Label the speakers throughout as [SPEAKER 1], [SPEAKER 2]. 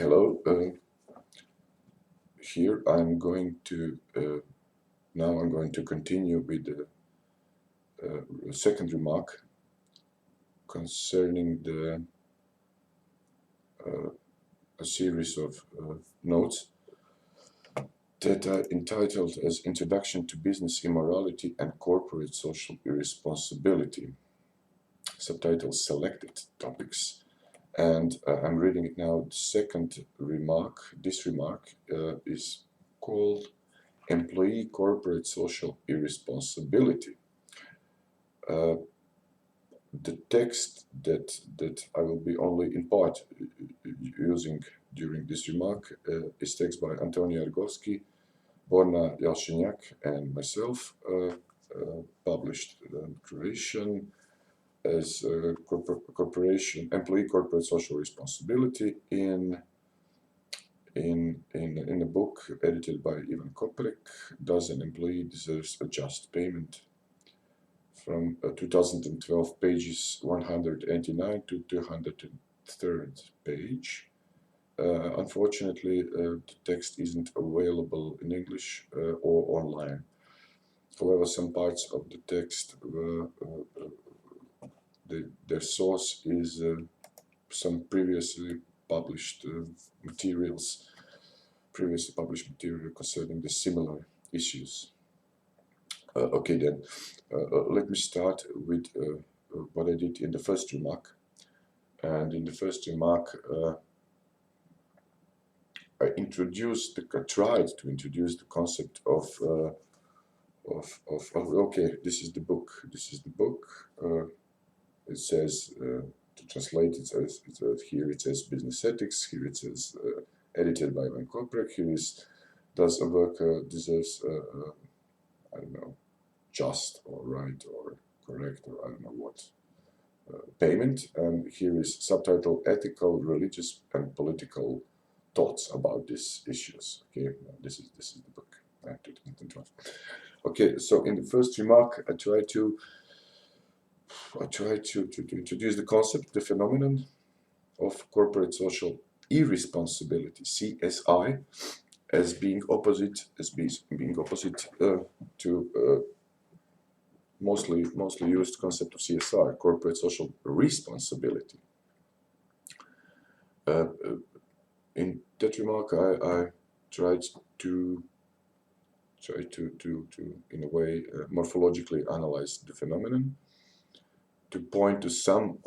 [SPEAKER 1] Hello. Here I'm going to continue with the second remark concerning a series of notes that are entitled as Introduction to Business Immorality and Corporate Social Irresponsibility, subtitle Selected Topics. And I'm reading it now. The second remark, this remark is called Employee Corporate Social Irresponsibility. The text that I will be only in part using during this remark is text by Antonio Jergovski, Borna Jalšenjak, and myself, published in Croatian as corporation employee corporate social responsibility in a book edited by Koprek. Does an employee deserves a just payment? From 2012, pages 189 to 203rd page. Unfortunately, the text isn't available in English or online. However, some parts of the text their source is some previously published material concerning the similar issues. Okay, then let me start with what I did in the first remark. And in the first remark, I tried to introduce the concept of okay, this is the book. It says, to translate, it says here it says business ethics, here it says edited by Koprek, here is does a worker deserves I don't know, just or right or correct or I don't know what payment, and here is subtitle ethical, religious and political thoughts about these issues. Okay, this is the book. Okay, so in the first remark I try to introduce the concept, the phenomenon of corporate social irresponsibility, CSI, as being opposite to mostly used concept of CSI, corporate social responsibility. In that remark, I tried to in a way morphologically analyze the phenomenon, to point to some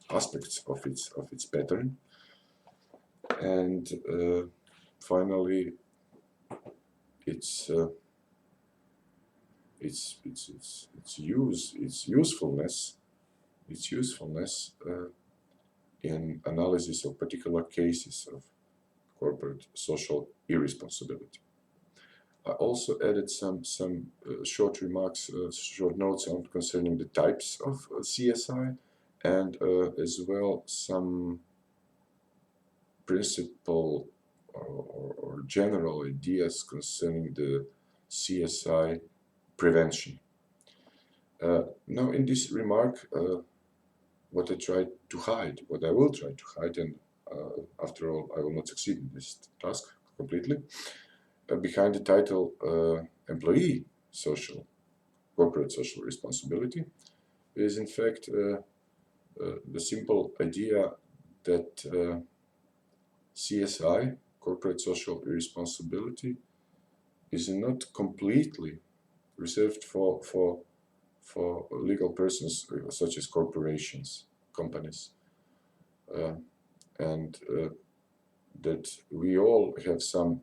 [SPEAKER 1] aspects of its pattern, and finally its usefulness in analysis of particular cases of corporate social irresponsibility. I also added some short remarks, short notes on concerning the types of CSI, and as well some principle or general ideas concerning the CSI prevention. Now, in this remark, what I will try to hide, and after all, I will not succeed in this task completely. Behind the title Employee Corporate Social Responsibility is in fact the simple idea that CSI, Corporate Social Irresponsibility, is not completely reserved for legal persons such as corporations, companies, and that we all have some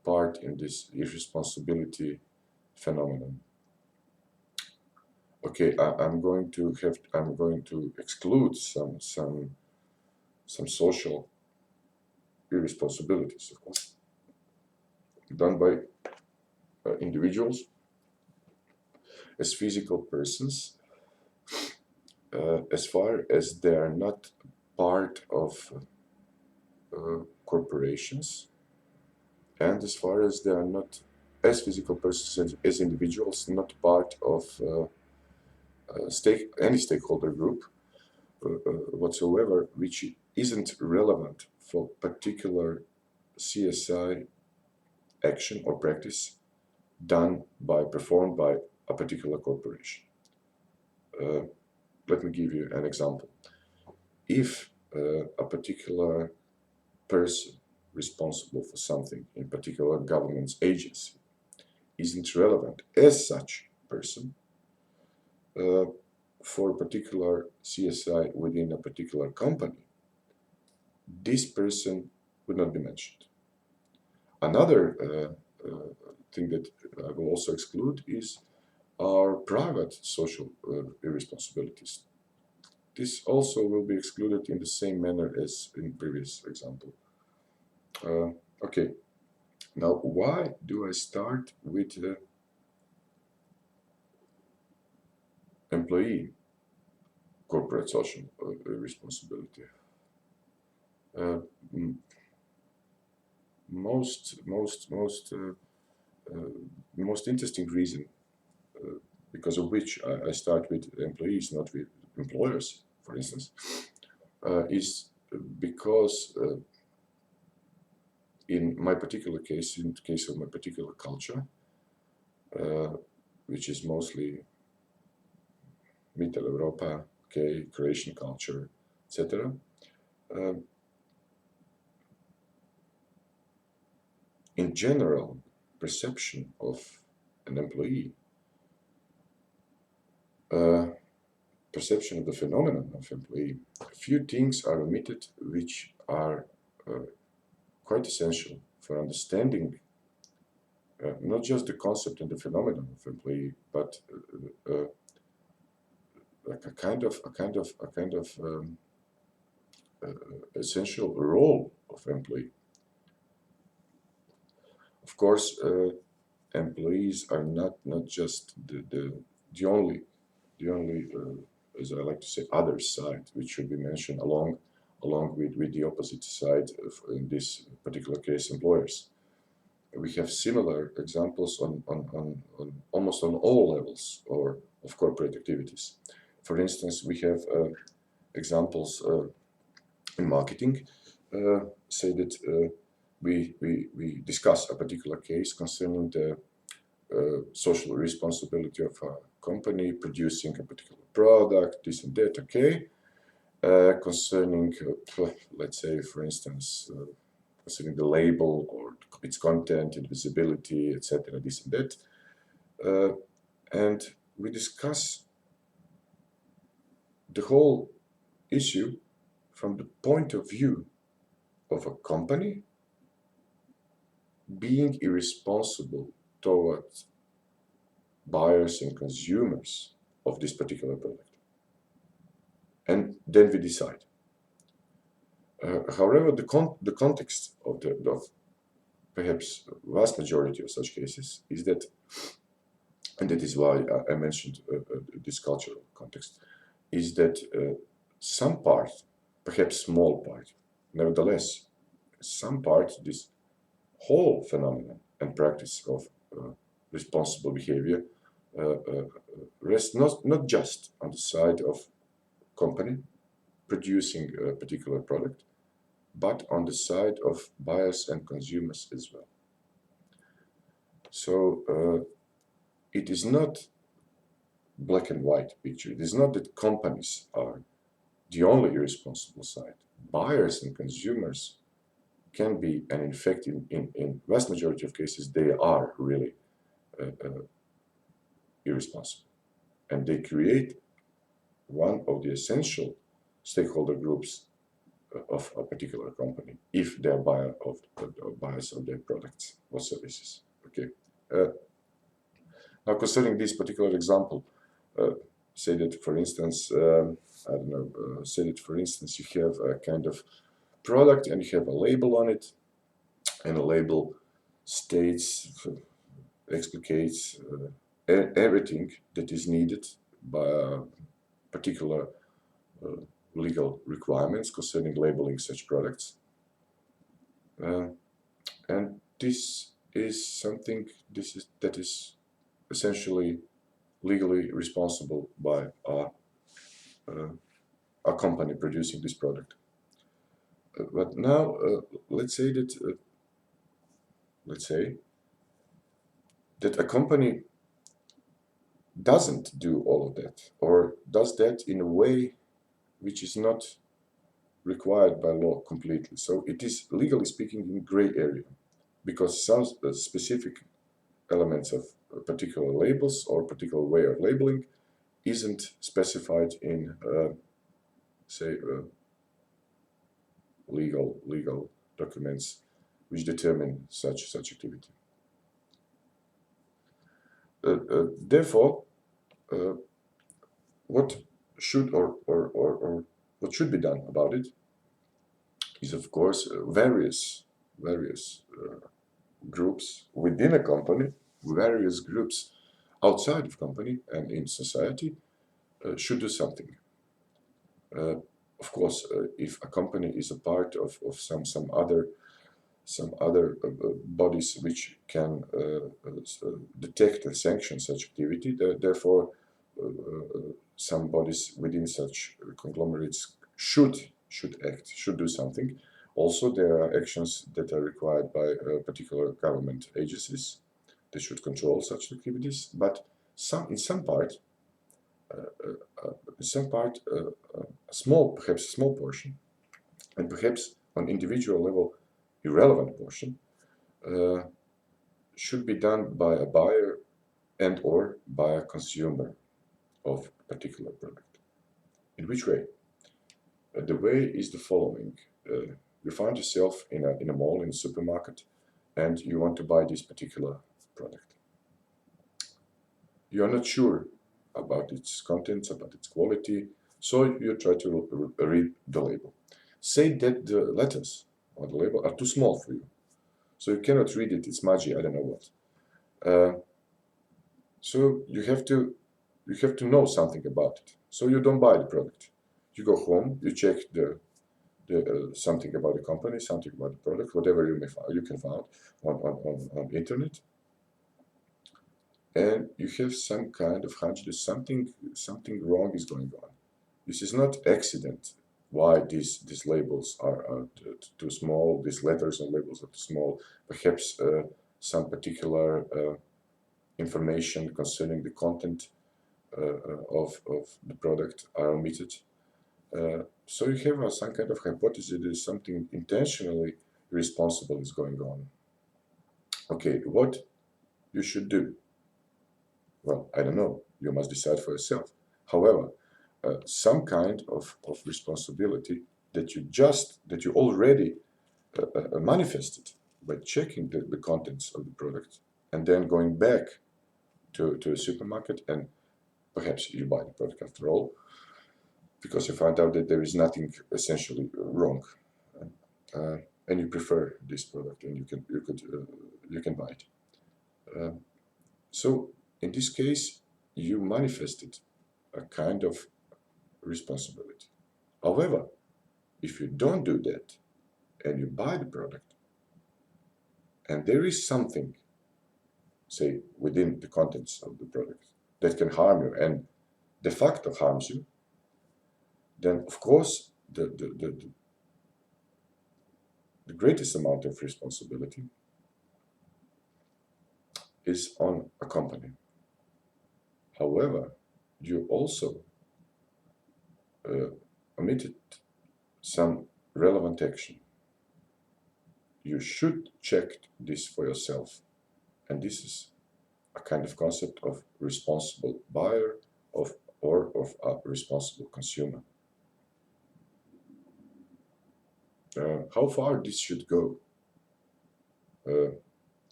[SPEAKER 1] part in this irresponsibility phenomenon. Okay, I'm going to exclude some social irresponsibilities, of course, done by individuals as physical persons, as far as they are not part of corporations, and as far as they are not, as physical persons, as individuals, not part of any stakeholder group whatsoever which isn't relevant for particular CSI action or practice performed by a particular corporation. Let me give you an example. If a particular person responsible for something in particular government's agency isn't relevant as such person for a particular CSI within a particular company, this person would not be mentioned. Another thing that I will also exclude is our private social irresponsibilities. This also will be excluded in the same manner as in previous example. Okay, now why do I start with the employee corporate social responsibility? Most interesting reason because of which I start with employees, not with employers, for instance, is because in my particular case, in the case of my particular culture, which is mostly Middle Europa, okay, Croatian culture, etc. In general, perception of an employee, perception of the phenomenon of employee, a few things are omitted which are quite essential for understanding not just the concept and the phenomenon of employee, but like a kind of essential role of employee. Of course, employees are not just the only as I like to say, other side, which should be mentioned along with the opposite side of, in this particular case, employers. We have similar examples on almost on all levels of corporate activities. For instance, we have examples in marketing. Say that we discuss a particular case concerning the social responsibility of a company producing a particular product, this and that, okay. Concerning, let's say, for instance, concerning the label or its content, its visibility, etc., this and that. And we discuss the whole issue from the point of view of a company being irresponsible towards buyers and consumers of this particular product. And then we decide. However, the context of perhaps vast majority of such cases is that, and that is why I mentioned this cultural context, is that some part, perhaps small part, nevertheless, some part, this whole phenomenon and practice of responsible behavior rests not just on the side of company producing a particular product, but on the side of buyers and consumers as well. So it is not black and white picture. It is not that companies are the only irresponsible side. Buyers and consumers can be, and in fact, in vast majority of cases, they are really irresponsible. And they create one of the essential stakeholder groups of a particular company, if they are buyers of their products or services. Okay. Now, concerning this particular example, say that, for instance, say that, for instance, you have a kind of product and you have a label on it, and a label states, explicates everything that is needed by particular legal requirements concerning labeling such products. And this is something that is essentially legally responsible by a company producing this product. But now, let's say that a company doesn't do all of that, or does that in a way which is not required by law completely. So it is, legally speaking, in gray area, because some specific elements of particular labels or particular way of labeling isn't specified in, legal documents which determine such activity. Therefore, what should or what should be done about it is, of course, various groups within a company, various groups outside of company and in society should do something. Of course, if a company is a part of some other bodies which can detect and sanction such activity, therefore some bodies within such conglomerates should act, should do something. Also, there are actions that are required by particular government agencies. They should control such activities, but in some part, perhaps a small portion, and perhaps on individual level, irrelevant portion, should be done by a buyer and or by a consumer of a particular product. In which way? The way is the following. You find yourself in a mall, in a supermarket, and you want to buy this particular product. You are not sure about its contents, about its quality, so you try to read the label. Say that the letters on the label are too small for you, so you cannot read it, it's smudgy, I don't know what. So you have to know something about it. So you don't buy the product. You go home, you check the something about the company, something about the product, whatever you can find on internet, and you have some kind of hunch that something wrong is going on. This is not accident. Why these labels are too small? These letters and labels are too small. Perhaps some particular information concerning the content of the product are omitted. So you have some kind of hypothesis that something intentionally irresponsible is going on. Okay, what you should do? Well, I don't know. You must decide for yourself. However, some kind of responsibility that you already manifested by checking the contents of the product and then going back to a supermarket, and perhaps you buy the product after all because you find out that there is nothing essentially wrong, and you prefer this product, and you can buy it. So in this case, you manifested a kind of responsibility. However, if you don't do that and you buy the product, and there is something, say, within the contents of the product that can harm you and de facto harms you, then of course the greatest amount of responsibility is on a company. However, you also omitted some relevant action. You should check this for yourself, and this is a kind of concept of responsible buyer or of a responsible consumer. How far this should go?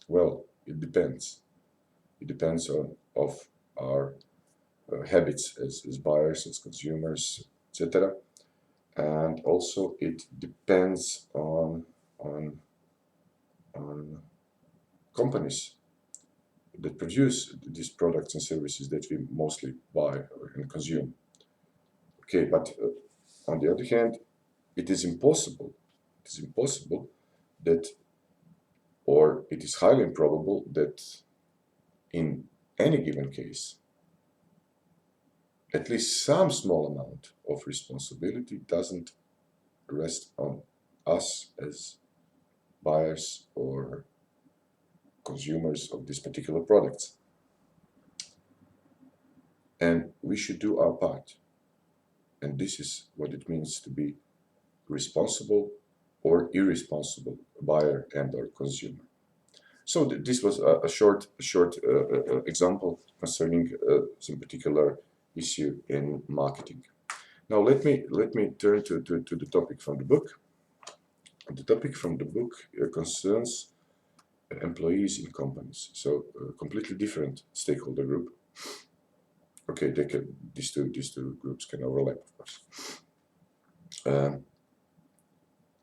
[SPEAKER 1] Well, it depends. It depends on our habits as buyers, as consumers, etc. And also it depends on companies that produce these products and services that we mostly buy and consume. Okay, but on the other hand, it is impossible that, or it is highly improbable that in any given case, at least some small amount of responsibility doesn't rest on us as buyers or consumers of these particular products. And we should do our part. And this is what it means to be responsible or irresponsible buyer and or consumer. So this was a short example concerning some particular issue in marketing. Now let me turn to the topic from the book. The topic from the book concerns employees in companies. So completely different stakeholder group. Okay, these two groups can overlap, of course.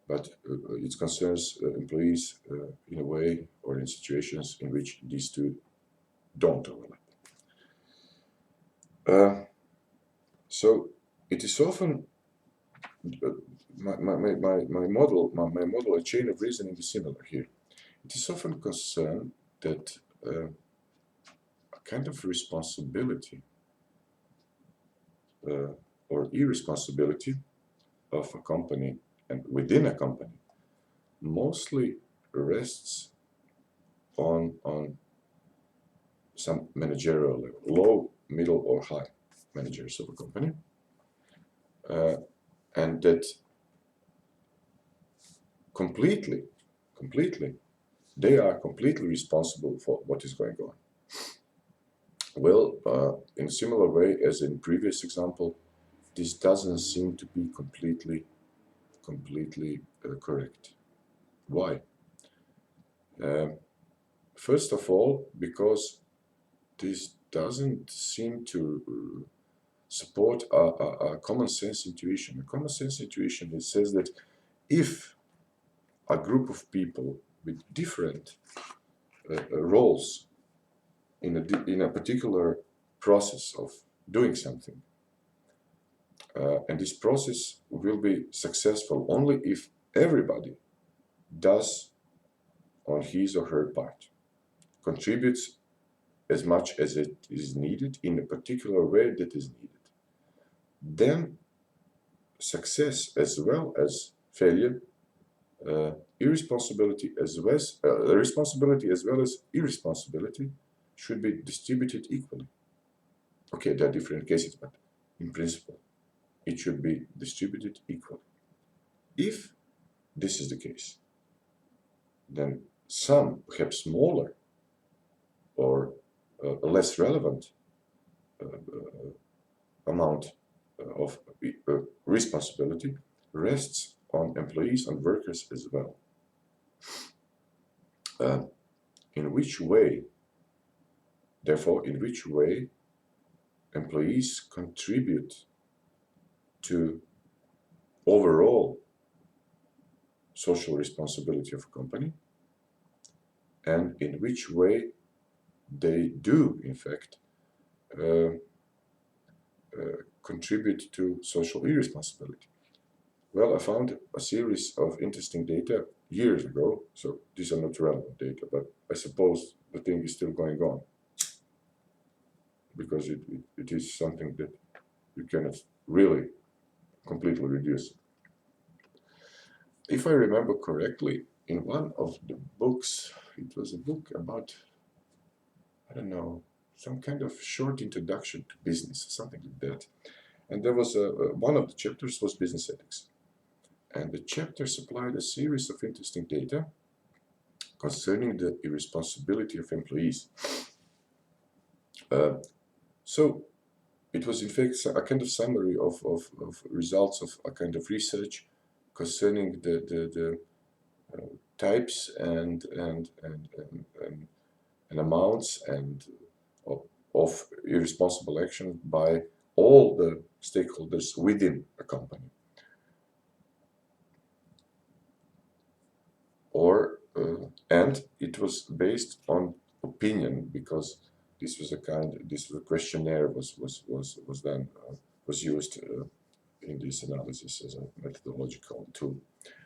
[SPEAKER 1] But it concerns employees in a way or in situations in which these two don't overlap. So it is often my model, a chain of reasoning is similar here. It is often concerned that a kind of responsibility or irresponsibility of a company and within a company mostly rests on some managerial level, low, middle, or high managers of a company, and that completely, they are completely responsible for what is going on. Well, in a similar way as in previous example, this doesn't seem to be completely correct. Why? First of all, because this doesn't seem to support a common sense intuition. A common sense intuition that says that if a group of people with different roles in a particular process of doing something, and this process will be successful only if everybody does on his or her part, contributes as much as it is needed in a particular way that is needed. Then success as well as failure, responsibility as well as irresponsibility should be distributed equally. Okay, there are different cases, but in principle, it should be distributed equally. If this is the case, then some, perhaps smaller or less relevant amount of responsibility rests on employees and workers as well. In which way employees contribute to overall social responsibility of a company, and in which way they do, in fact, contribute to social irresponsibility. Well, I found a series of interesting data years ago, so these are not relevant data, but I suppose the thing is still going on, because it is something that you cannot really completely reduce. If I remember correctly, in one of the books, it was a book about, I don't know, some kind of short introduction to business, something like that. And there was one of the chapters was business ethics. And the chapter supplied a series of interesting data concerning the irresponsibility of employees. So it was in fact a kind of summary of results of a kind of research concerning the types and amounts and of irresponsible action by all the stakeholders within a company. And it was based on opinion, because this was a questionnaire was used in this analysis as a methodological tool.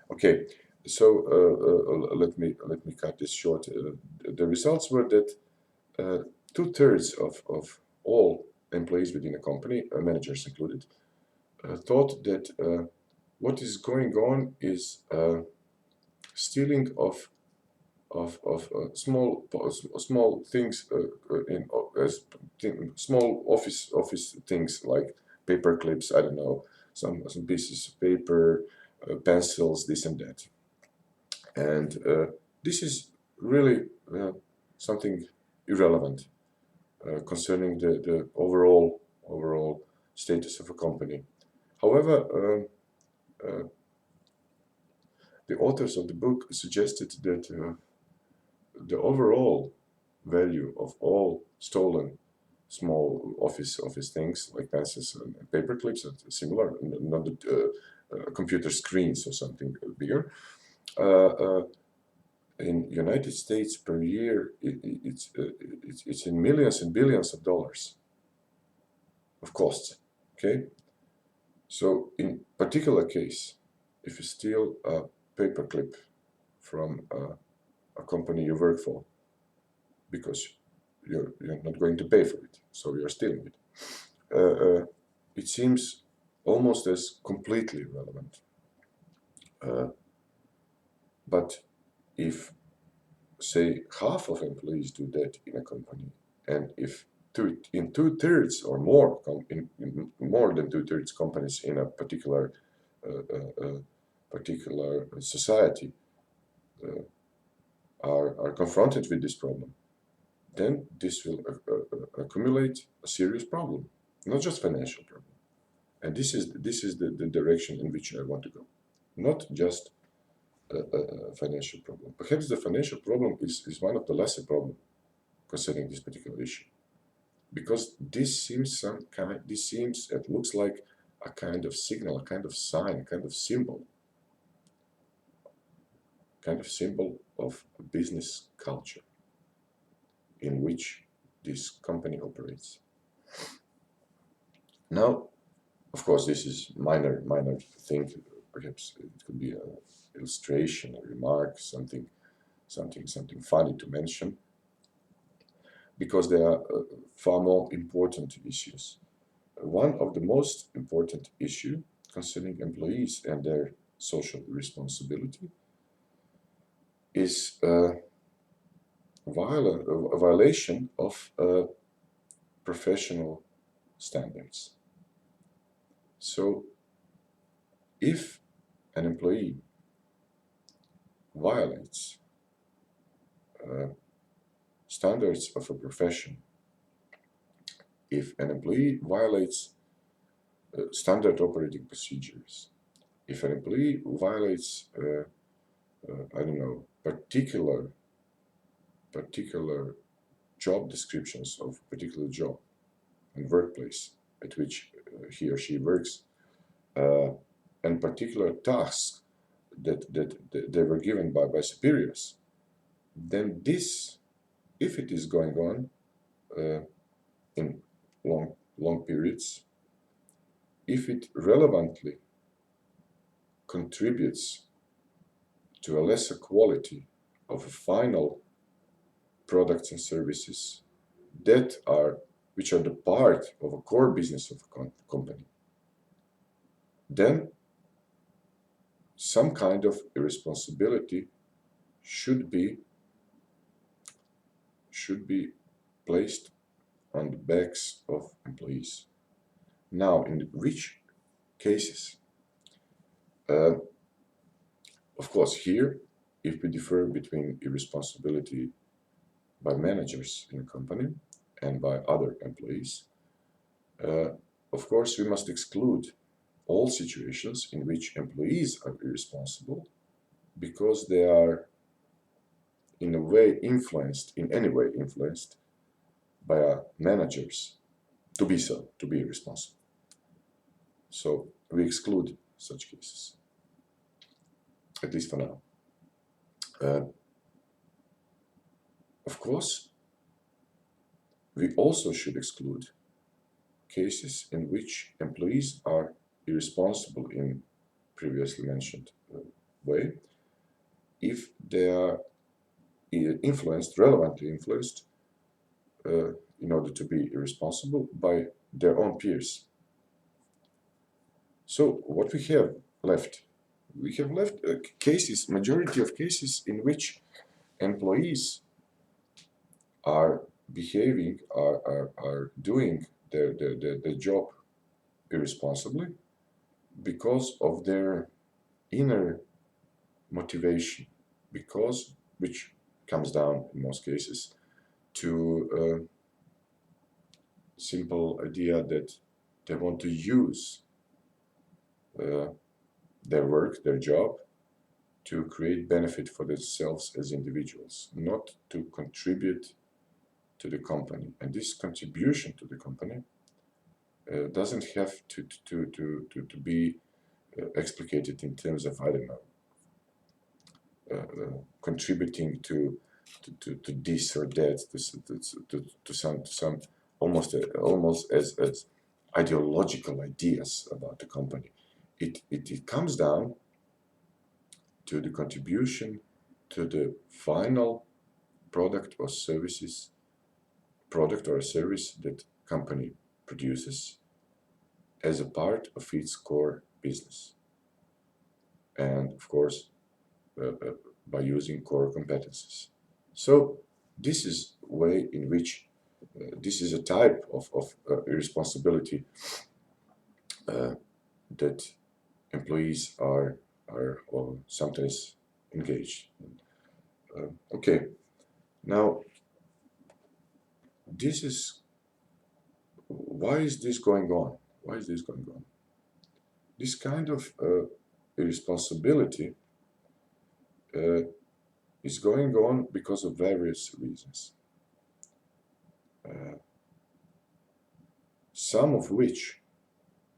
[SPEAKER 1] Okay, so let me cut this short. The results were that 2/3 of all employees within a company, managers included, thought that what is going on is stealing of small things small office things like paper clips, I don't know, some pieces of paper, pencils, this and that. And this is really something irrelevant concerning the overall status of a company. However, the authors of the book suggested that the overall value of all stolen small office things like pencils and paper clips and similar, not computer screens or something bigger. In United States per year, it's in millions and billions of dollars of costs. Okay, so in particular case, if you steal a paperclip from a company you work for, because you're not going to pay for it, so you're stealing it. It seems almost as completely irrelevant. But if, say, half of employees do that in a company, and if in 2/3 or more, in more than 2/3 companies in a particular society are confronted with this problem, then this will accumulate a serious problem, not just financial problem. And this is the direction in which I want to go, not just a financial problem. Perhaps the financial problem is one of the lesser problems concerning this particular issue, because this seems it looks like a kind of signal, a kind of sign, a kind of symbol of a business culture in which this company operates. Now, of course, this is minor thing. Perhaps it could be an illustration, a remark, something funny to mention, because there are far more important issues. One of the most important issue concerning employees and their social responsibility is a violation of professional standards. So, if an employee violates standards of a profession, if an employee violates standard operating procedures, if an employee violates, I don't know, particular job descriptions of particular job and workplace at which he or she works, and particular tasks that they were given by superiors, then this, if it is going on in long periods, if it relevantly contributes to a lesser quality of final products and services which are the part of a core business of a company, then some kind of irresponsibility should be placed on the backs of employees. Now, in which cases? Of course, here, if we differ between irresponsibility by managers in a company and by other employees, of course, we must exclude all situations in which employees are irresponsible because they are in any way influenced by managers to be irresponsible. So we exclude such cases, at least for now. Of course, we also should exclude cases in which employees are irresponsible in previously mentioned way, if they are relevantly influenced in order to be irresponsible by their own peers. So what we have left? We have left cases, majority of cases in which employees are behaving, are doing their job irresponsibly because of their inner motivation, which comes down in most cases to a simple idea that they want to use their work, their job, to create benefit for themselves as individuals, not to contribute to the company. And this contribution to the company doesn't have to be explicated in terms of, I don't know, contributing to this or that, to some almost as ideological ideas about the company. It comes down to the contribution to the final product or service that company produces as a part of its core business, and of course by using core competences. So this is a way in which this is a type of irresponsibility that employees are sometimes engaged in. Okay, now this is, why is this going on? Why is this going on? This kind of irresponsibility is going on because of various reasons, some of which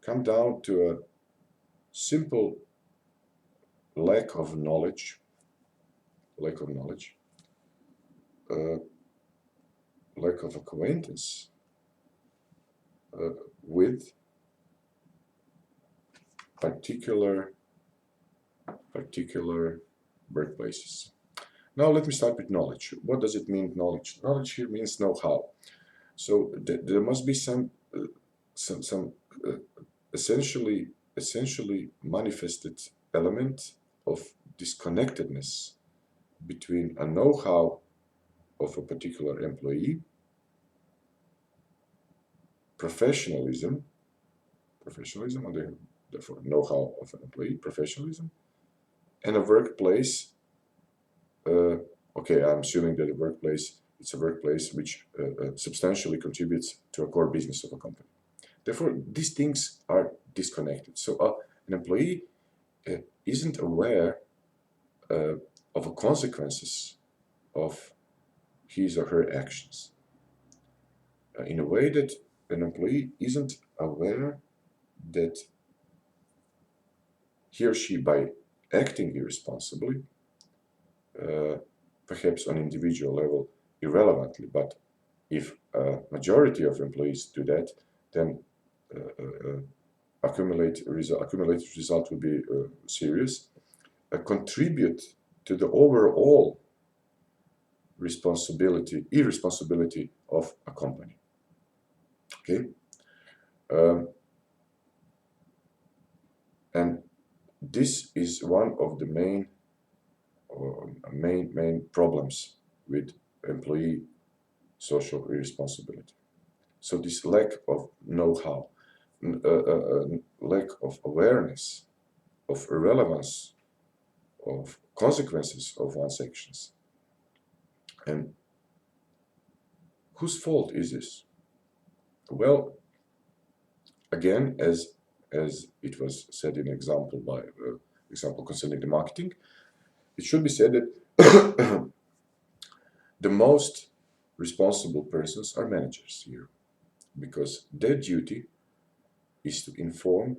[SPEAKER 1] come down to a simple lack of knowledge, lack of acquaintance with particular workplaces. Now let me start with knowledge. What does it mean, knowledge? Knowledge here means know-how. So there must be some essentially manifested element of disconnectedness between a know-how of a particular employee, professionalism, and therefore know-how of an employee, professionalism, and a workplace. Okay, I'm assuming that it's a workplace which substantially contributes to a core business of a company. Therefore, these things are disconnected. So an employee isn't aware of the consequences of his or her actions, in a way that an employee isn't aware that he or she, by acting irresponsibly, perhaps on individual level irrelevantly, but if a majority of employees do that, then accumulated result will be serious, contribute to the overall irresponsibility of a company. Okay, and this is one of the main problems with employee social irresponsibility. So this lack of know-how, lack of awareness of relevance of consequences of one's actions. And whose fault is this? Well, again, as it was said in example concerning the marketing, it should be said that the most responsible persons are managers here, because their duty is to inform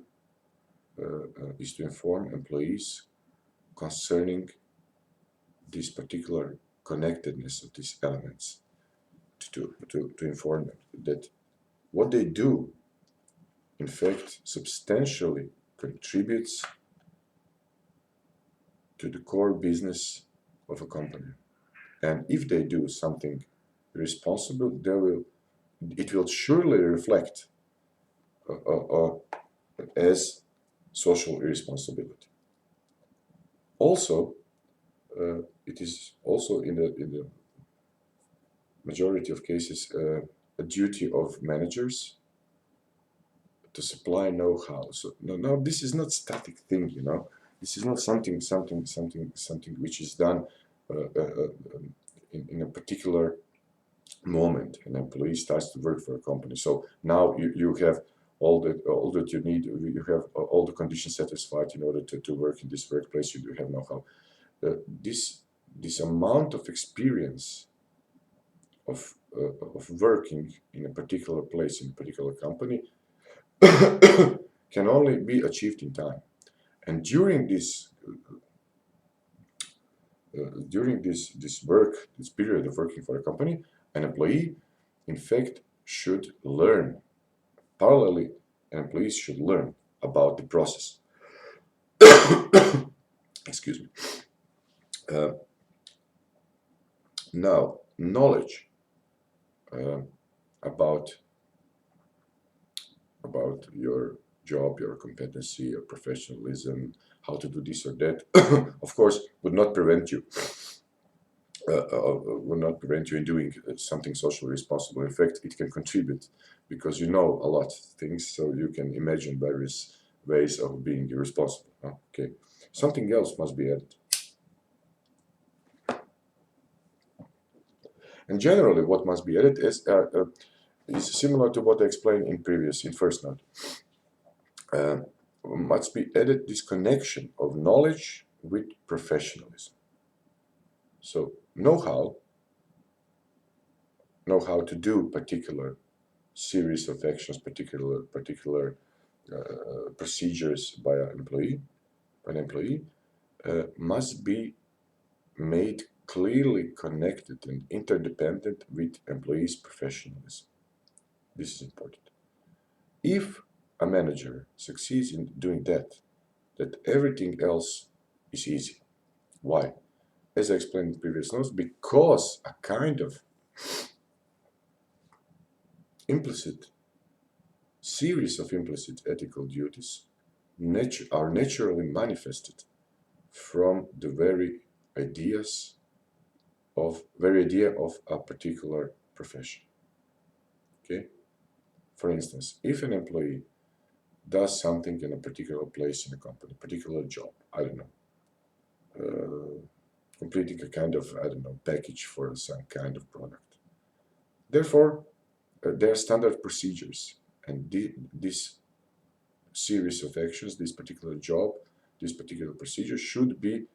[SPEAKER 1] employees concerning this particular connectedness of these elements, to inform them that what they do, in fact, substantially contributes to the core business of a company. And if they do something irresponsible, it will surely reflect as social irresponsibility. Also, it is also in the majority of cases a duty of managers to supply know-how. So no, this is not static thing, you know. This is not something which is done in a particular moment. An employee starts to work for a company. So now you have all that you need. You have all the conditions satisfied in order to work in this workplace. You do have know-how. This amount of experience of working in a particular place, in a particular company, can only be achieved in time. And during this work, this period of working for a company, an employee, in fact, should learn. Parallelly, employees should learn about the process. Excuse me. Now, knowledge about your job, your competency, your professionalism, how to do this or that, of course, would not prevent you in doing something socially responsible. In fact, it can contribute because you know a lot of things, so you can imagine various ways of being responsible. Okay, something else must be added. And generally, what must be added is similar to what I explained in first note. Must be added this connection of knowledge with professionalism. So know-how to do particular series of actions, particular procedures by an employee, must be made clearly connected and interdependent with employees' professionalism. This is important. If a manager succeeds in doing that everything else is easy. Why? As I explained in previous notes, because a kind of series of implicit ethical duties are naturally manifested from the very idea of a particular profession. Okay? For instance, if an employee does something in a particular place in a company, particular job, I don't know, completing a kind of, package for some kind of product. Therefore, there are standard procedures, and this series of actions, this particular job, this particular procedure should be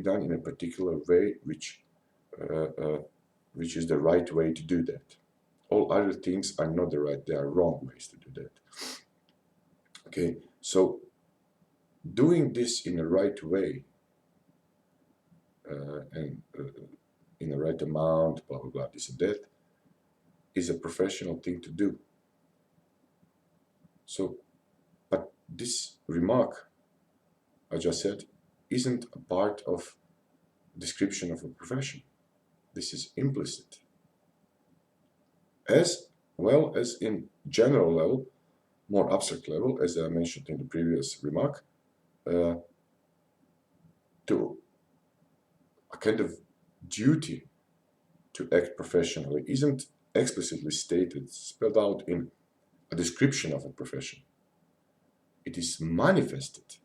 [SPEAKER 1] done in a particular way, which is the right way to do that. All other things are not the right; they are wrong ways to do that. Okay, so doing this in the right way and in the right amount, blah blah blah, this and that, is a professional thing to do. So, but this remark I just said isn't a part of description of a profession. This is implicit. As well as in general level, more abstract level, as I mentioned in the previous remark, to a kind of duty to act professionally isn't explicitly stated, spelled out in a description of a profession. It is manifested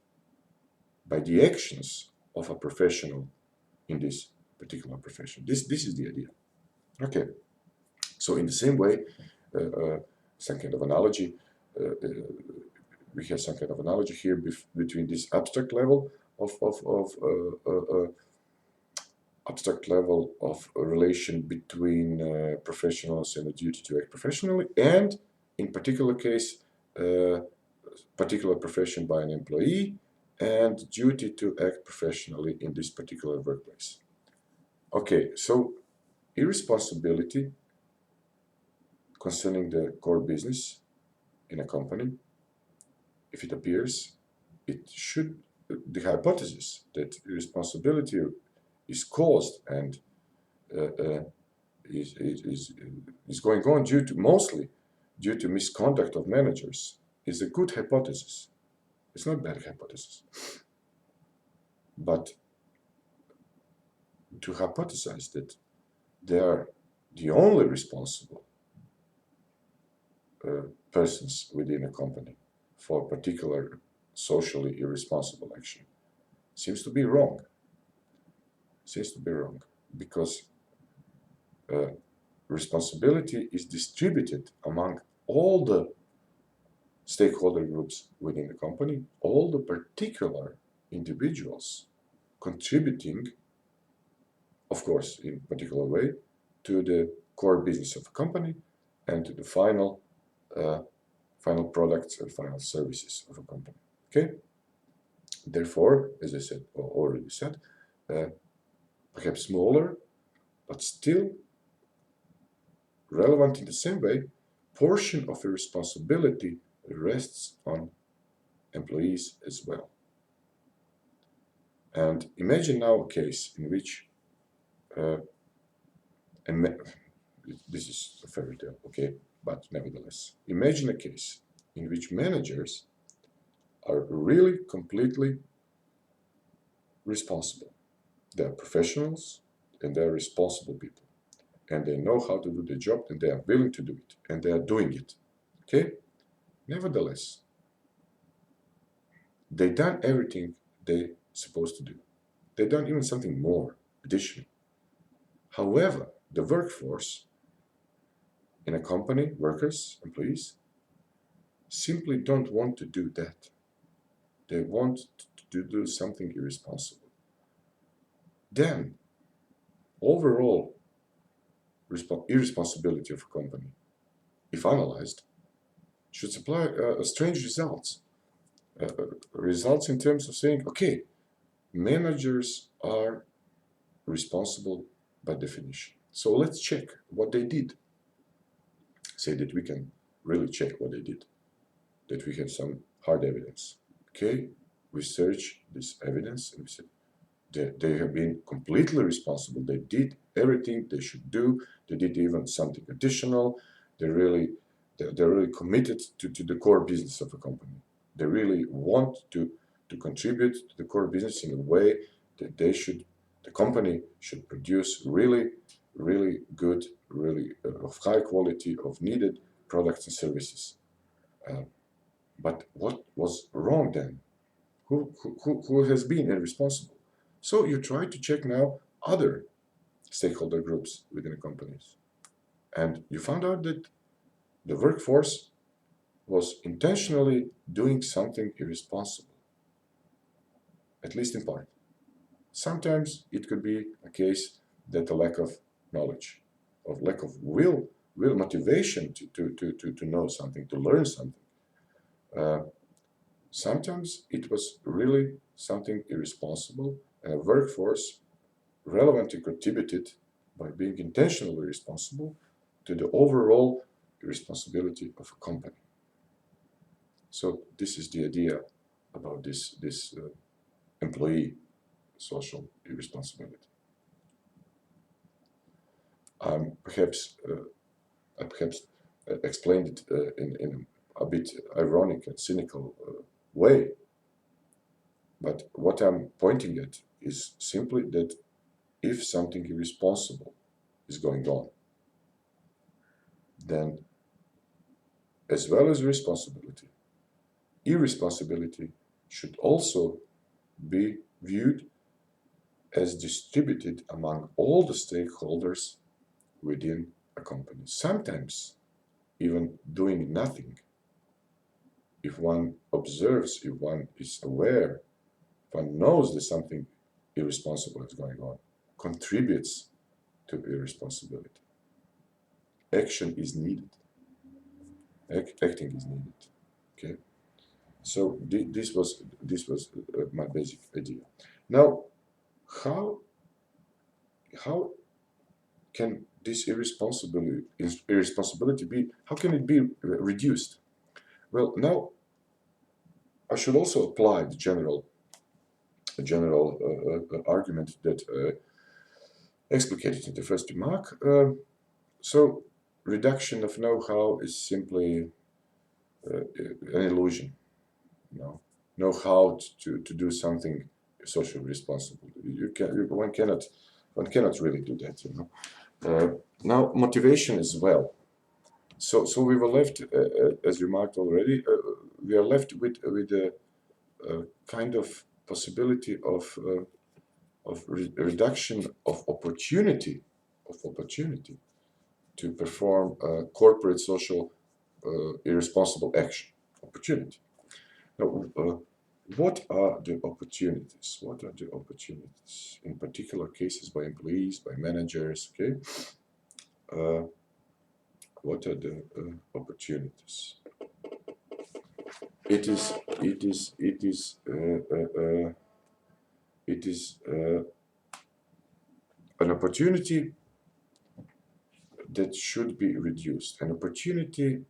[SPEAKER 1] by the actions of a professional in this particular profession. This is the idea. Okay. So in the same way, some kind of analogy, we have some kind of analogy here between this abstract level of a relation between professionals and the duty to act professionally, and in particular case, particular profession by an employee and duty to act professionally in this particular workplace. Okay, so irresponsibility concerning the core business in a company, if it appears, the hypothesis that irresponsibility is caused and is going on mostly due to misconduct of managers is a good hypothesis. It's not a bad hypothesis. But to hypothesize that they are the only responsible persons within a company for particular socially irresponsible action seems to be wrong. Seems to be wrong because responsibility is distributed among all the stakeholder groups within the company, all the particular individuals contributing, of course, in a particular way, to the core business of a company and to the final products and final services of a company. Okay? Therefore, as I said, or already said, perhaps smaller, but still relevant in the same way, portion of the responsibility rests on employees as well. And imagine now a case in which, this is a fairy tale, okay, but nevertheless, imagine a case in which managers are really completely responsible. They are professionals and they are responsible people. And they know how to do the job and they are willing to do it. And they are doing it. Okay? Nevertheless, they done everything they're supposed to do. They done even something more, additional. However, the workforce in a company, workers, employees, simply don't want to do that. They want to do something irresponsible. Then, overall irresponsibility of a company, if analyzed, should supply strange results. Results in terms of saying, okay, managers are responsible by definition. So let's check what they did. Say that we can really check what they did, that we have some hard evidence. Okay, we search this evidence and we say that they have been completely responsible. They did everything they should do. They did even something additional. They're really committed to the core business of a company. They really want to contribute to the core business in a way that the company should produce really good, of high quality, of needed products and services. But what was wrong then? Who has been irresponsible? So you try to check now other stakeholder groups within the companies. And you found out that the workforce was intentionally doing something irresponsible, at least in part. Sometimes it could be a case that a lack of knowledge, of lack of will motivation to know something, to learn something. Sometimes it was really something irresponsible, and a workforce relevantly contributed by being intentionally responsible to the overall responsibility of a company. So this is the idea about this employee social irresponsibility. I perhaps explained it in a bit ironic and cynical way, but what I'm pointing at is simply that if something irresponsible is going on, then as well as responsibility, irresponsibility should also be viewed as distributed among all the stakeholders within a company. Sometimes even doing nothing, if one observes, if one is aware, if one knows that something irresponsible is going on, contributes to irresponsibility. Action is needed. Acting is needed. Okay. So this was my basic idea. Now, how can this irresponsibility be? How can it be reduced? Well, now I should also apply the general argument that explicated in the first remark. So reduction of know-how is simply an illusion. Know how to do something socially responsible. One cannot really do that. Now motivation as well. So we were left, as remarked already, we are left with a kind of possibility of reduction of opportunity to perform corporate social irresponsible action. Opportunity. Now, what are the opportunities? What are the opportunities in particular cases by employees, by managers? Okay. What are the opportunities? It is an opportunity that should be reduced. An opportunity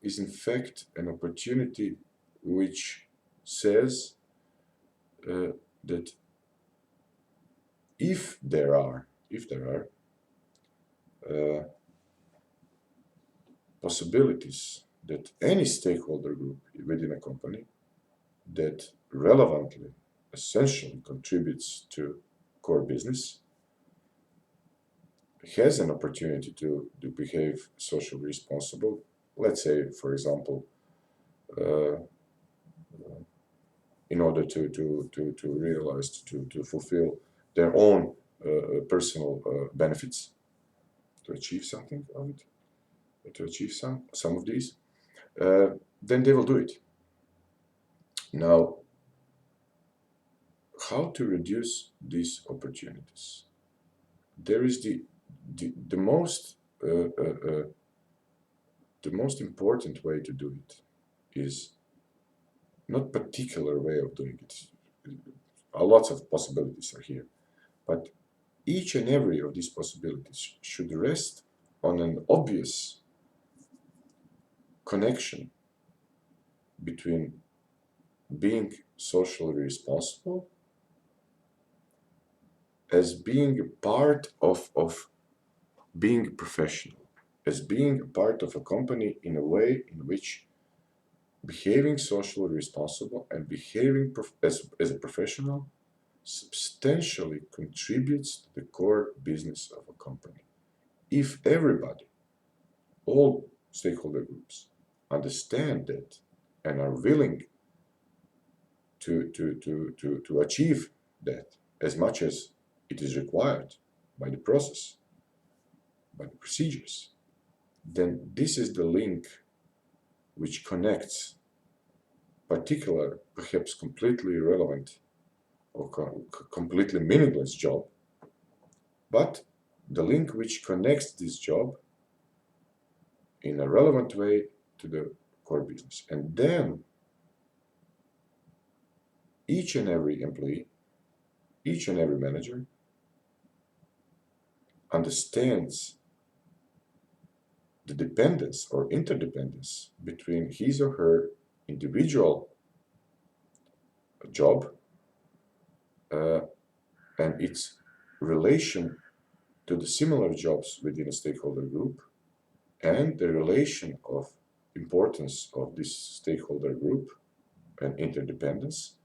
[SPEAKER 1] is in fact an opportunity which says that if there are possibilities that any stakeholder group within a company that relevantly, essentially contributes to core business has an opportunity to behave socially responsible. Let's say, for example, in order to realize, to fulfill their own personal benefits, to achieve something of it, to achieve some of these, then they will do it. Now, how to reduce these opportunities? There is the most important way to do it is not particular way of doing it. Lots of possibilities are here, but each and every of these possibilities should rest on an obvious connection between being socially responsible as being a part of being professional, as being a part of a company in a way in which behaving socially responsible and behaving as a professional substantially contributes to the core business of a company. If everybody, all stakeholder groups, understand that and are willing to achieve that as much as it is required by the process, by the procedures, then this is the link which connects particular, perhaps completely irrelevant or completely meaningless job, but the link which connects this job in a relevant way to the core business. And then each and every employee, each and every manager understands the dependence or interdependence between his or her individual job and its relation to the similar jobs within a stakeholder group, and the relation of importance of this stakeholder group and interdependence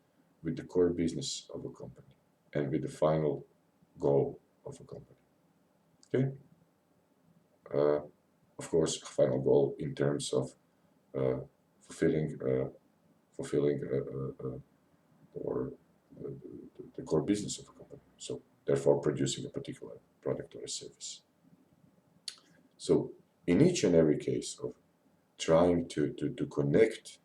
[SPEAKER 1] with the core business of a company and with the final goal of a company. Okay? Of course, final goal in terms of fulfilling or the core business of a company. So, therefore, producing a particular product or a service. So, in each and every case of trying to connect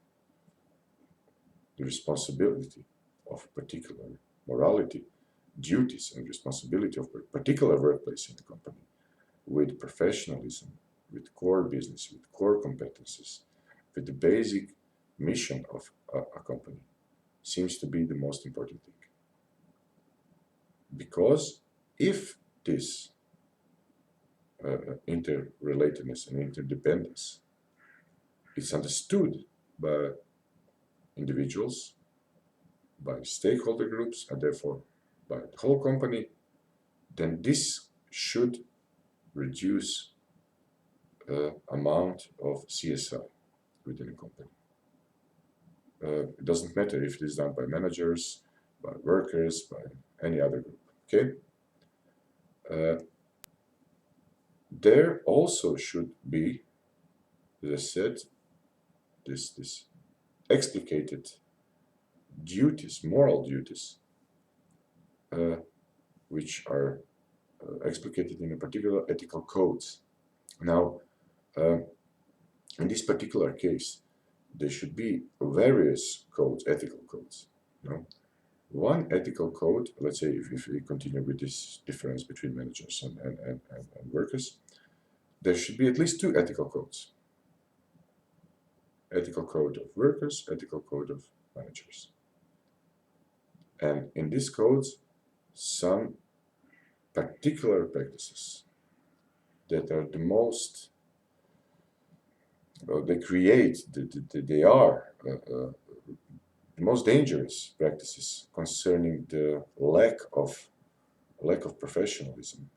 [SPEAKER 1] the responsibility of particular morality, duties, and responsibility of a particular workplace in the company with professionalism, with core business, with core competences, with the basic mission of a company, seems to be the most important thing. Because if this interrelatedness and interdependence is understood by individuals, by stakeholder groups, and therefore by the whole company, then this should reduce amount of CSI within a company. It doesn't matter if it is done by managers, by workers, by any other group. Okay. There also should be, as I said, this explicated duties, moral duties, which are explicated in a particular ethical codes. Now, in this particular case, there should be various codes, ethical codes. One ethical code, let's say if we continue with this difference between managers and workers, there should be at least two ethical codes. Ethical code of workers, ethical code of managers. And in these codes, some particular practices that are the most, they create, they are the most dangerous practices concerning the lack of professionalism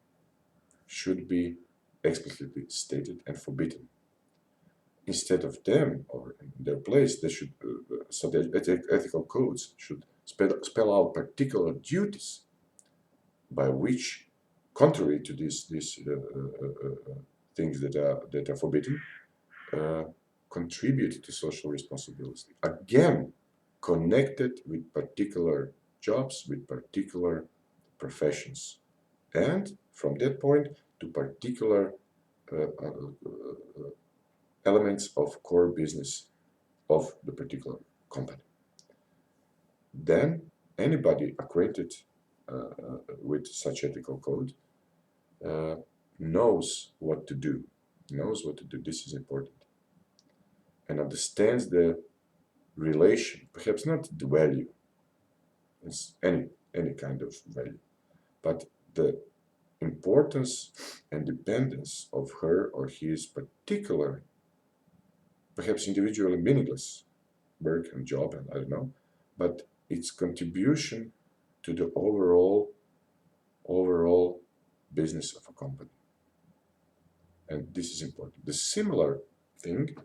[SPEAKER 1] should be explicitly stated and forbidden. Instead of them, or in their place, they should, so the ethical codes should spell out particular duties by which, contrary to these things that are forbidden, contribute to social responsibility. Again, connected with particular jobs, with particular professions, and from that point to particular elements of core business of the particular company. Then anybody acquainted with such ethical code knows what to do. This is important, and understands the relation, perhaps not the value, it's any kind of value, but the importance and dependence of her or his particular, perhaps individually meaningless work and job, and I don't know, but its contribution to the overall business of a company. And this is important. The similar thing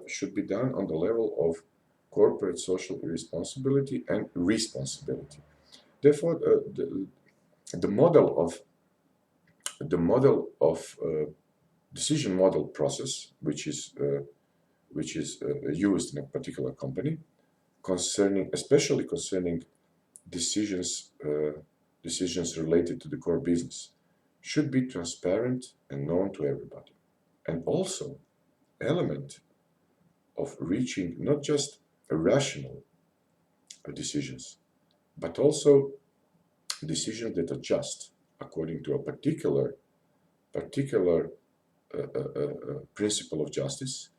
[SPEAKER 1] should be done on the level of corporate social irresponsibility and responsibility. Therefore, the model of decision model process, which is used in a particular company, especially concerning decisions related to the core business, should be transparent and known to everybody, and also element of reaching not just rational decisions, but also decisions that are just according to a particular principle of justice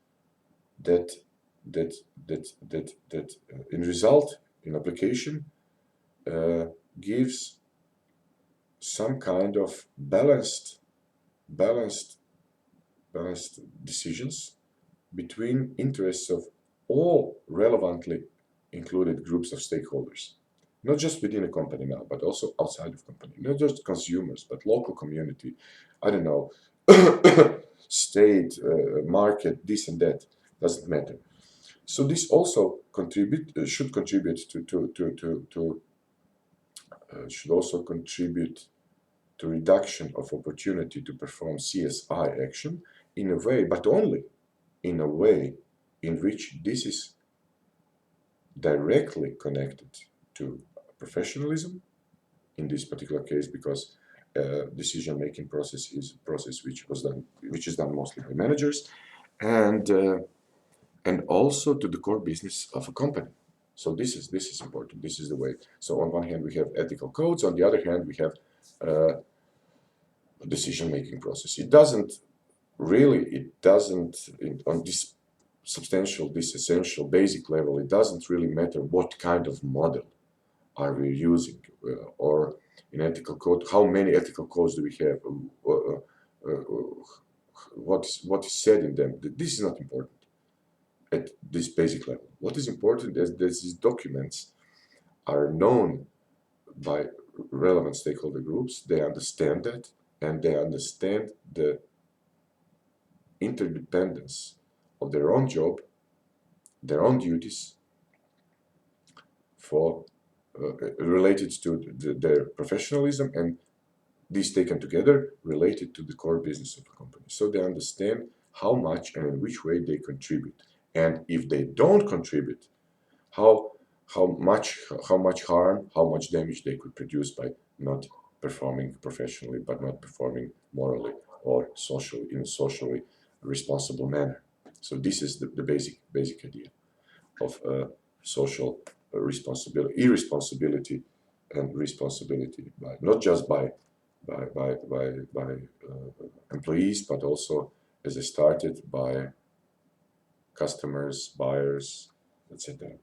[SPEAKER 1] that in result, in application, gives some kind of balanced decisions between interests of all relevantly included groups of stakeholders, not just within a company now, but also outside of company, not just consumers, but local community, I don't know, state, market, this and that, doesn't matter. So this also should also contribute to reduction of opportunity to perform CSI action in a way, but only in a way in which this is directly connected to professionalism, in this particular case, because decision-making process is a process which is done mostly by managers, and also to the core business of a company. So this is important. This is the way. So on one hand we have ethical codes, on the other hand we have decision-making process. It doesn't on this substantial, this essential, basic level, it doesn't really matter what kind of model are we using, or in ethical code, how many ethical codes do we have, what is said in them. This is not important at this basic level. What is important is that these documents are known by relevant stakeholder groups, they understand that, and they understand the interdependence of their own job, their own duties, for related to their professionalism, and these taken together related to the core business of the company. So they understand how much and in which way they contribute, and if they don't contribute, how much harm, how much damage they could produce by not performing professionally, but not performing morally or socially in a socially responsible manner. So this is the basic idea of social responsibility, irresponsibility, and responsibility by not just by employees, but also, as I started, by customers, buyers, etc.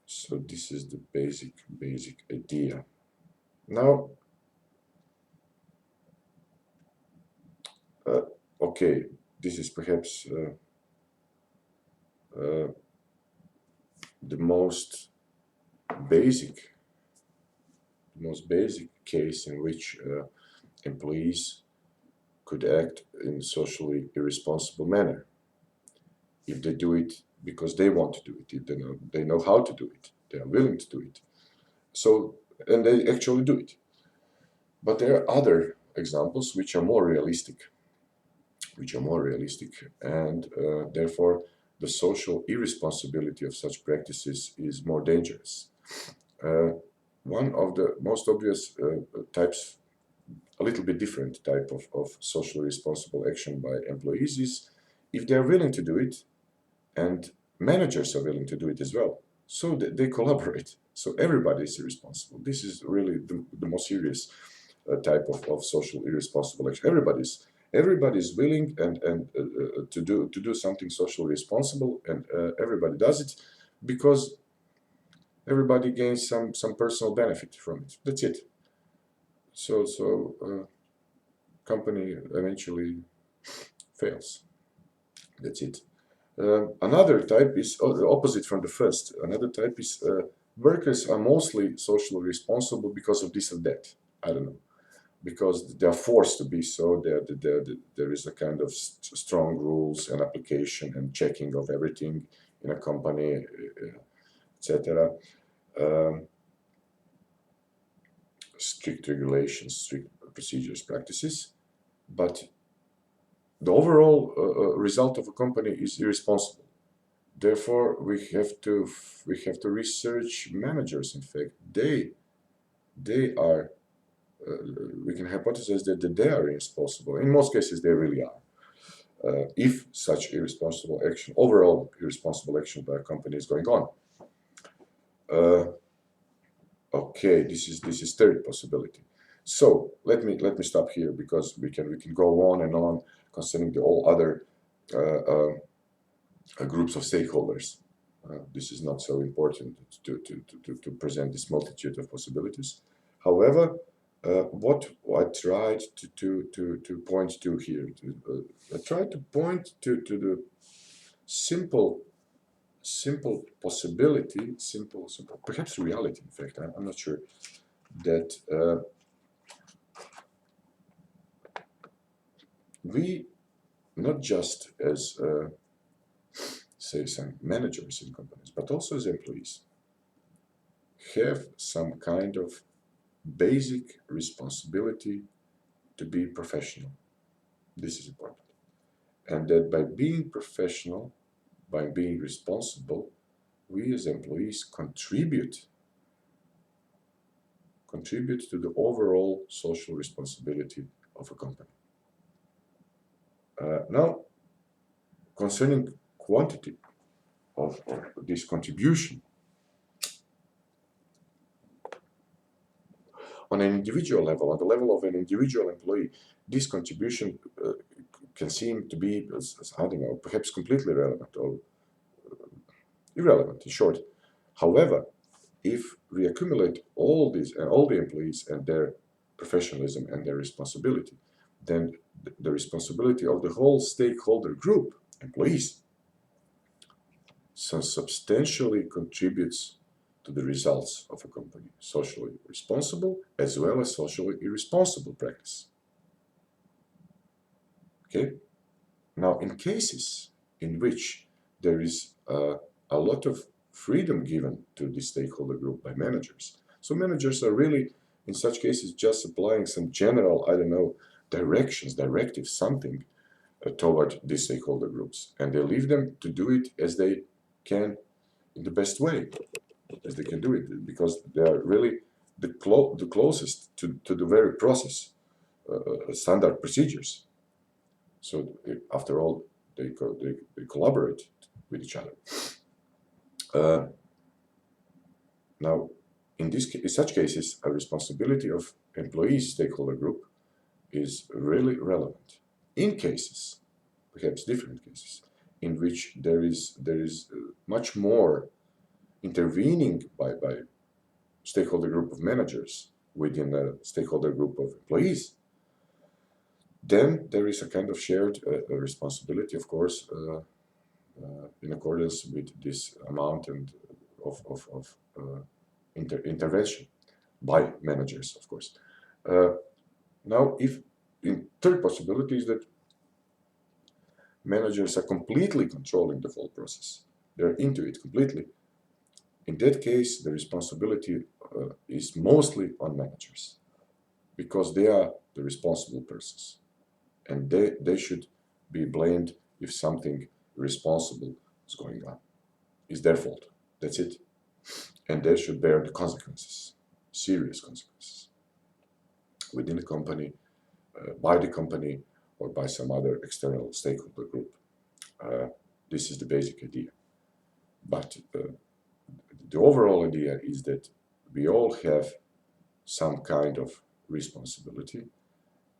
[SPEAKER 1] So this is the basic idea. Now, okay, this is perhaps the most basic case in which employees could act in a socially irresponsible manner. If they do it because they want to do it, if they know how to do it, they are willing to do it. So, and they actually do it. But there are other examples which are more realistic, and therefore the social irresponsibility of such practices is more dangerous. One of the most obvious types, a little bit different type of socially responsible action by employees, is if they are willing to do it and managers are willing to do it as well. So they collaborate. So everybody is responsible. This is really the most serious type of social irresponsible action. Everybody is willing and to do something socially responsible, and everybody does it because everybody gains some personal benefit from it. That's it. So company eventually fails. That's it. Another type is opposite from the first. Another type is workers are mostly socially responsible because of this or that. I don't know. Because they are forced to be so. There is a kind of strong rules and application and checking of everything in a company, etc. Strict regulations, strict procedures, practices, but the overall result of a company is irresponsible. Therefore, we have to research managers. In fact, they are. We can hypothesize that they are irresponsible. In most cases, they really are. If such irresponsible action, overall irresponsible action by a company is going on. Okay, this is third possibility. So let me stop here, because we can go on and on concerning the all other groups of stakeholders. This is not so important to present this multitude of possibilities. However, what I tried to point to here, I tried to point to the simple possibility, simple, perhaps reality. In fact, I'm not sure that we, not just as say some managers in companies, but also as employees, have some kind of basic responsibility to be professional. This is important. And that by being professional, by being responsible, we as employees contribute to the overall social responsibility of a company. Now, concerning quantity of this contribution, on an individual level, on the level of an individual employee, this contribution can seem to be, I don't know, perhaps completely irrelevant or irrelevant, in short. However, if we accumulate all these and all the employees and their professionalism and their responsibility, then the responsibility of the whole stakeholder group, employees, so substantially contributes to the results of a company, socially responsible as well as socially irresponsible practice. Okay? Now, in cases in which there is a lot of freedom given to the stakeholder group by managers. So managers are really, in such cases, just applying some general, I don't know, directions, directives, something toward these stakeholder groups. And they leave them to do it as they can in the best way, as they can do it, because they are really the closest to the very process, standard procedures. So after all, they collaborate with each other. Now, in such cases, a responsibility of employees stakeholder group is really relevant. In cases, perhaps different cases, in which there is much more intervening by stakeholder group of managers within a stakeholder group of employees, then there is a kind of shared responsibility, of course, in accordance with this amount and of intervention by managers, of course. Now, if in third possibility is that managers are completely controlling the whole process, they're into it completely. In that case, the responsibility is mostly on managers, because they are the responsible persons, and they should be blamed if something irresponsible is going on. It's their fault. That's it. And they should bear the consequences, serious consequences, within the company, by the company, or by some other external stakeholder group. This is the basic idea. But the overall idea is that we all have some kind of responsibility,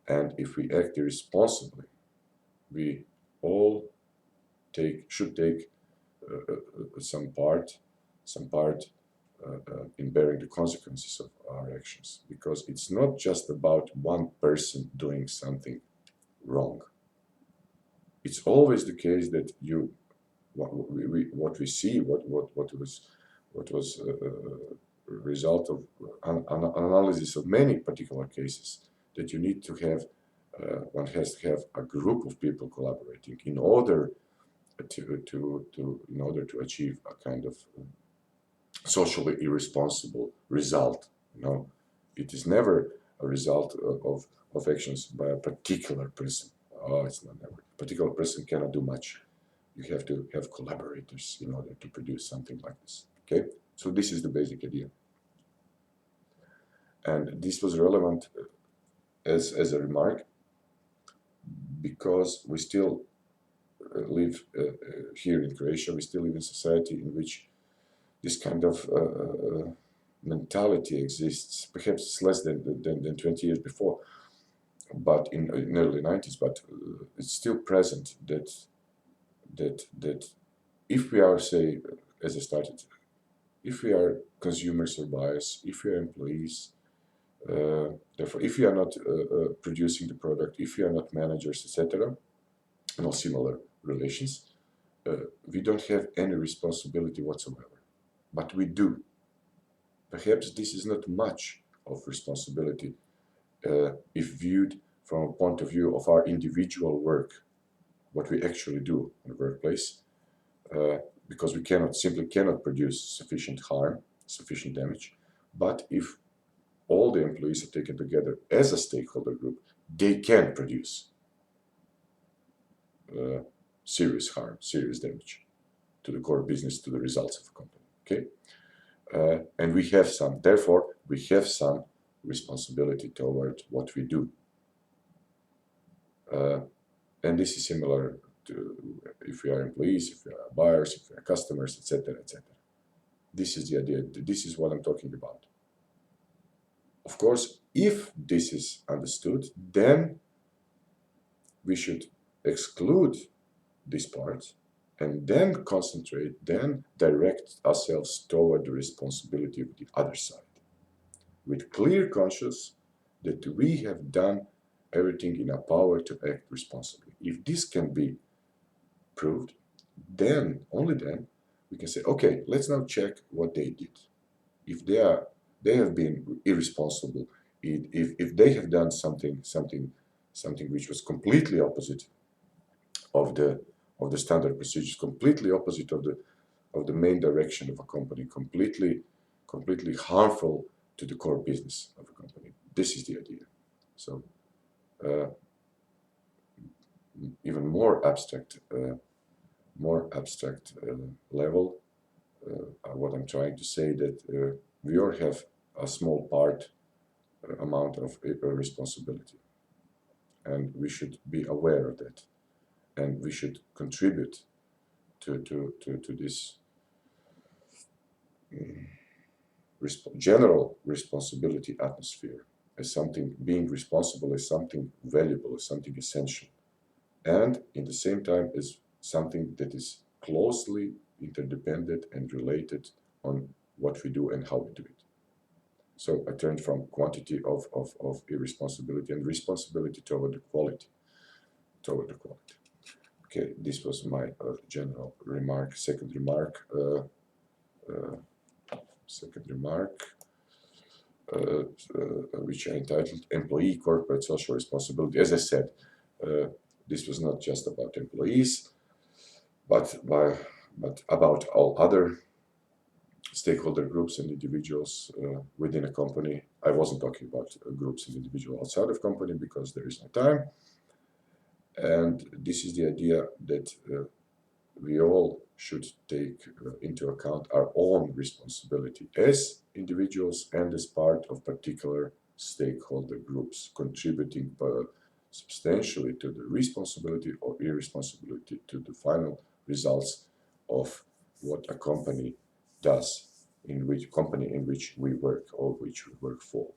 [SPEAKER 1] and if we act irresponsibly, we all should take some part in bearing the consequences of our actions, because it's not just about one person doing something wrong. It's always the case that what we see, what was a result of an analysis of many particular cases, that you need to have, one has to have a group of people collaborating in order to achieve a kind of socially irresponsible result. It is never a result of actions by a particular person. It's not never. A particular person cannot do much. You have to have collaborators in order to produce something like this. Okay, so this is the basic idea, and this was relevant as a remark, because we still live here in Croatia. We still live in a society in which this kind of mentality exists. Perhaps it's less than 20 years before, but in early 90s, but it's still present that if we are, say, as I started, if we are consumers or buyers, if we are employees, therefore, if we are not producing the product, if we are not managers, etc., and all similar relations, we don't have any responsibility whatsoever. But we do. Perhaps this is not much of responsibility if viewed from a point of view of our individual work, what we actually do in the workplace, because we simply cannot produce sufficient harm, sufficient damage. But if all the employees are taken together as a stakeholder group, they can produce serious harm, serious damage to the core business, to the results of the company. Okay, and therefore we have some responsibility toward what we do, and this is similar to if we are employees, if we are buyers, if we are customers, etc., etc. This is the idea. This is what I'm talking about. Of course, if this is understood, then we should exclude this part and then concentrate, then direct ourselves toward the responsibility of the other side, with clear conscience that we have done everything in our power to act responsibly. If this can be proved, then, only then, we can say, okay, let's now check what they did. If they have been irresponsible, if they have done something which was completely opposite of the of the standard procedures, completely opposite of the main direction of a company, completely harmful to the core business of a company. This is the idea. So even more abstract level, what I'm trying to say that we all have a small amount of responsibility, and we should be aware of that, and we should contribute to this general responsibility atmosphere, as something, being responsible as something valuable, as something essential, and in the same time is something that is closely interdependent and related on what we do and how we do it. So I turned from quantity of irresponsibility and responsibility toward the quality. Okay, this was my general remark. Second remark, which I entitled Employee Corporate Social Responsibility. As I said, this was not just about employees, but about all other stakeholder groups and individuals within a company. I wasn't talking about groups and individuals outside of company because there is no time. And this is the idea that we all should take into account our own responsibility as individuals and as part of particular stakeholder groups, contributing substantially to the responsibility or irresponsibility to the final results of what a company does, in which we work or which we work for.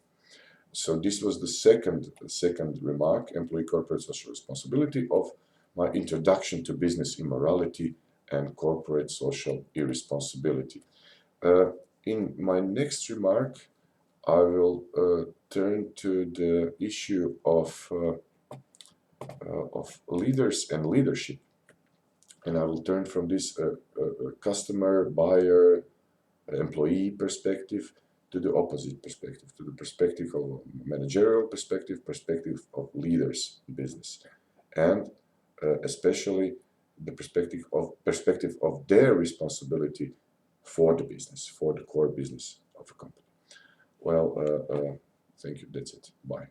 [SPEAKER 1] So this was the second remark, employee corporate social responsibility, of my introduction to business immorality and corporate social irresponsibility. In my next remark, I will turn to the issue of leaders and leadership, and I will turn from this customer, buyer, employee perspective to the opposite perspective, to the perspective of managerial perspective of leaders in business, and especially the perspective of their responsibility for the business, for the core business of a company. Well, thank you. That's it. Bye.